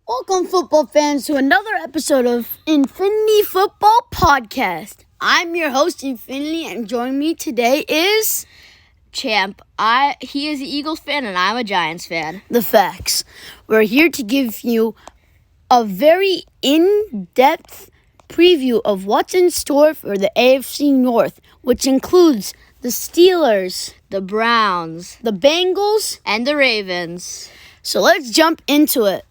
Welcome, football fans, to another episode of Infinity Football Podcast. I'm your host, Infinity, and joining me today is Champ. He is an Eagles fan, and I'm a Giants fan. The Facts. We're here to give you a very in-depth preview of what's in store for the AFC North, which includes the Steelers, The Browns, the Bengals, and the Ravens. So let's jump into it.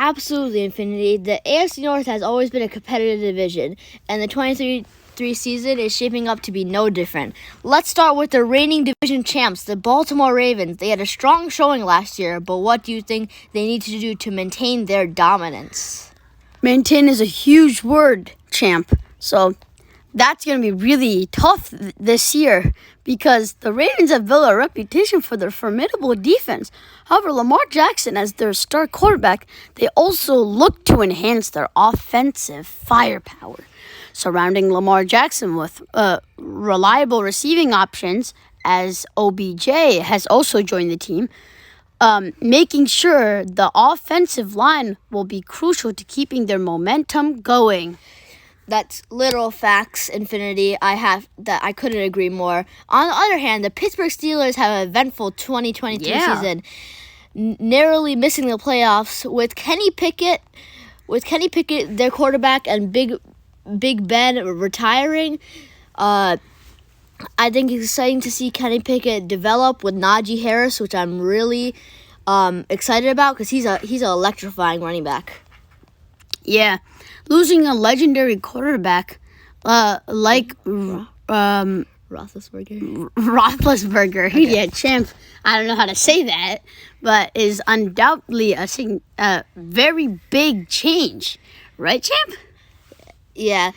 Absolutely, Infinity. The AFC North has always been a competitive division, and the 23 season is shaping up to be no different. Let's start with the reigning division champs, the Baltimore Ravens. They had a strong showing last year, but what do you think they need to do to maintain their dominance? Maintain is a huge word, Champ. So that's going to be really tough this year because the Ravens have built a reputation for their formidable defense. However, Lamar Jackson, as their star quarterback, they also look to enhance their offensive firepower. Surrounding Lamar Jackson with reliable receiving options, as OBJ has also joined the team, making sure the offensive line will be crucial to keeping their momentum going. That's literal facts, Infinity. I couldn't agree more. On the other hand, the Pittsburgh Steelers have an eventful 2022 season, narrowly missing the playoffs with Kenny Pickett, their quarterback, and Big Ben retiring. I think it's exciting to see Kenny Pickett develop with Najee Harris, which I'm really excited about because he's an electrifying running back. Yeah, losing a legendary quarterback like Roethlisberger. Okay. Yeah, Champ. I don't know how to say that, but is undoubtedly a very big change, right, Champ? Yeah,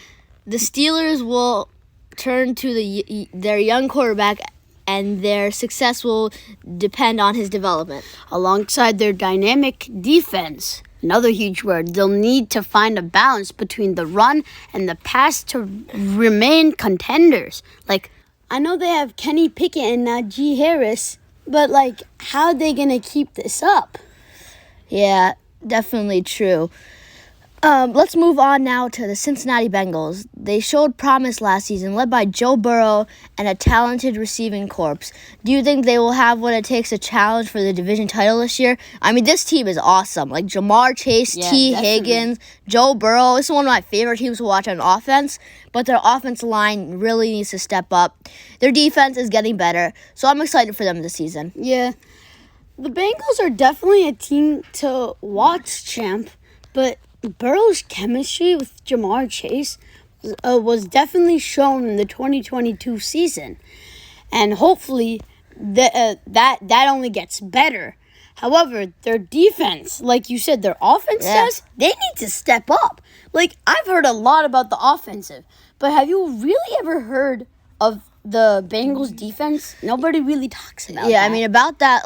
the Steelers will turn to their young quarterback, and their success will depend on his development. Alongside their dynamic defense. Another huge word. They'll need to find a balance between the run and the pass to remain contenders. Like, I know they have Kenny Pickett and Najee Harris, but, how are they going to keep this up? Yeah, definitely true. Let's move on now to the Cincinnati Bengals. They showed promise last season, led by Joe Burrow and a talented receiving corps. Do you think they will have what it takes to challenge for the division title this year? I mean, this team is awesome. Like Jamar Chase, T. Higgins, Joe Burrow. This is one of my favorite teams to watch on offense, but their offensive line really needs to step up. Their defense is getting better, so I'm excited for them this season. Yeah, the Bengals are definitely a team to watch, Champ, but Burrow's chemistry with Jamar Chase was definitely shown in the 2022 season, and hopefully that only gets better. However, their defense, like you said, their offense does, they need to step up. I've heard a lot about the offensive, but have you really ever heard of the Bengals defense? Nobody really talks about that. Yeah, I mean, about that,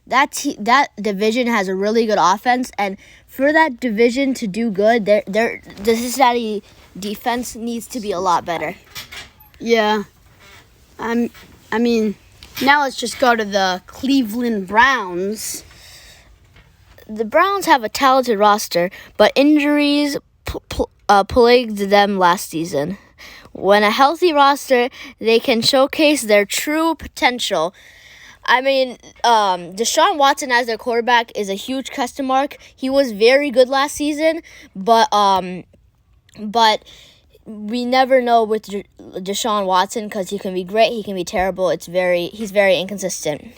that division has a really good offense, and for that division to do good, the Cincinnati defense needs to be a lot better. Yeah. I mean, now let's just go to the Cleveland Browns. The Browns have a talented roster, but injuries plagued them last season. When a healthy roster, they can showcase their true potential. I mean, Deshaun Watson as their quarterback is a huge question mark. He was very good last season, but we never know with Deshaun Watson because he can be great, he can be terrible. He's very inconsistent.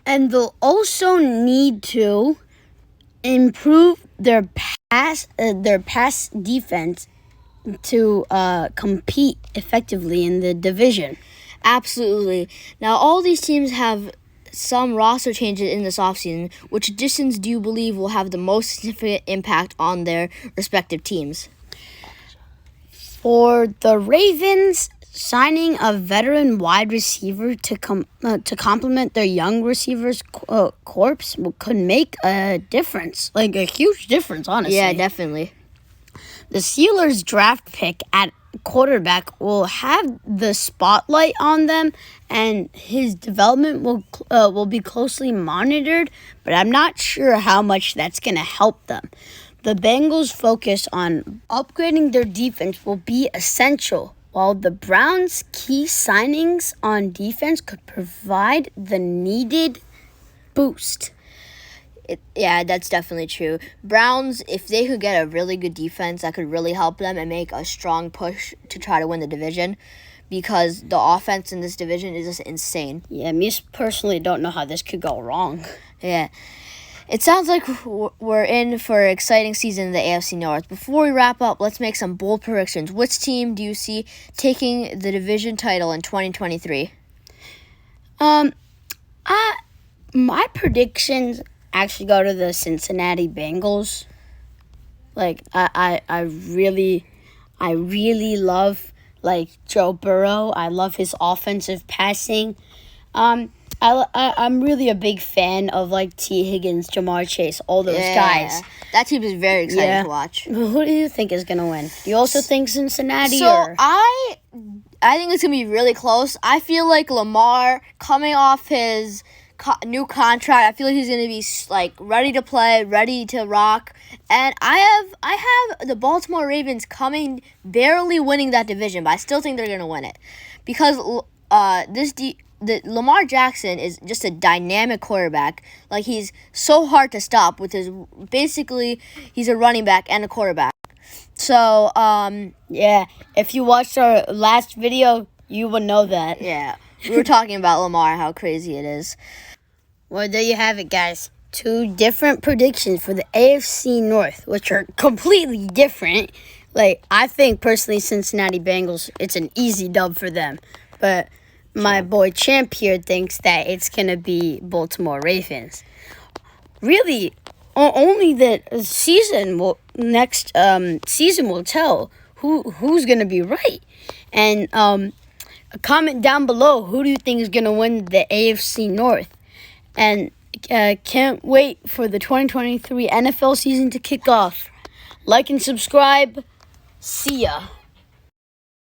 And they'll also need to improve their pass defense to compete effectively in the division. Absolutely. Now, all these teams have some roster changes in this offseason. Which additions do you believe will have the most significant impact on their respective teams? For the Ravens, signing a veteran wide receiver to complement their young receivers corps could make a difference, a huge difference, honestly. Yeah, definitely. The Steelers' draft pick at quarterback will have the spotlight on them, and his development will be closely monitored. But I'm not sure how much that's going to help them. The Bengals' focus on upgrading their defense will be essential, while the Browns' key signings on defense could provide the needed boost. Yeah, that's definitely true. Browns, if they could get a really good defense, that could really help them and make a strong push to try to win the division, because the offense in this division is just insane. Yeah, me personally don't know how this could go wrong. Yeah. It sounds like we're in for an exciting season in the AFC North. Before we wrap up, let's make some bold predictions. Which team do you see taking the division title in 2023? My predictions actually go to the Cincinnati Bengals. Like I really love Joe Burrow. I love his offensive passing. I'm really a big fan of T. Higgins, Jamar Chase, all those guys. That team is very exciting to watch. Who do you think is gonna win? Do you also think Cincinnati? I think it's gonna be really close. I feel like Lamar coming off his new contract, I feel like he's gonna be ready to play, ready to rock. And I have the Baltimore Ravens barely winning that division, but I still think they're gonna win it because Lamar Jackson is just a dynamic quarterback. He's so hard to stop with he's a running back and a quarterback. So, yeah, if you watched our last video, you would know that. Yeah, we were talking about Lamar, how crazy it is. Well, there you have it, guys. 2 different predictions for the AFC North, which are completely different. I think, personally, Cincinnati Bengals, it's an easy dub for them. But my boy Champ here thinks that it's going to be Baltimore Ravens. Really, only the next season will tell who's going to be right. And comment down below, who do you think is going to win the AFC North? And can't wait for the 2023 NFL season to kick off. Like and subscribe. See ya.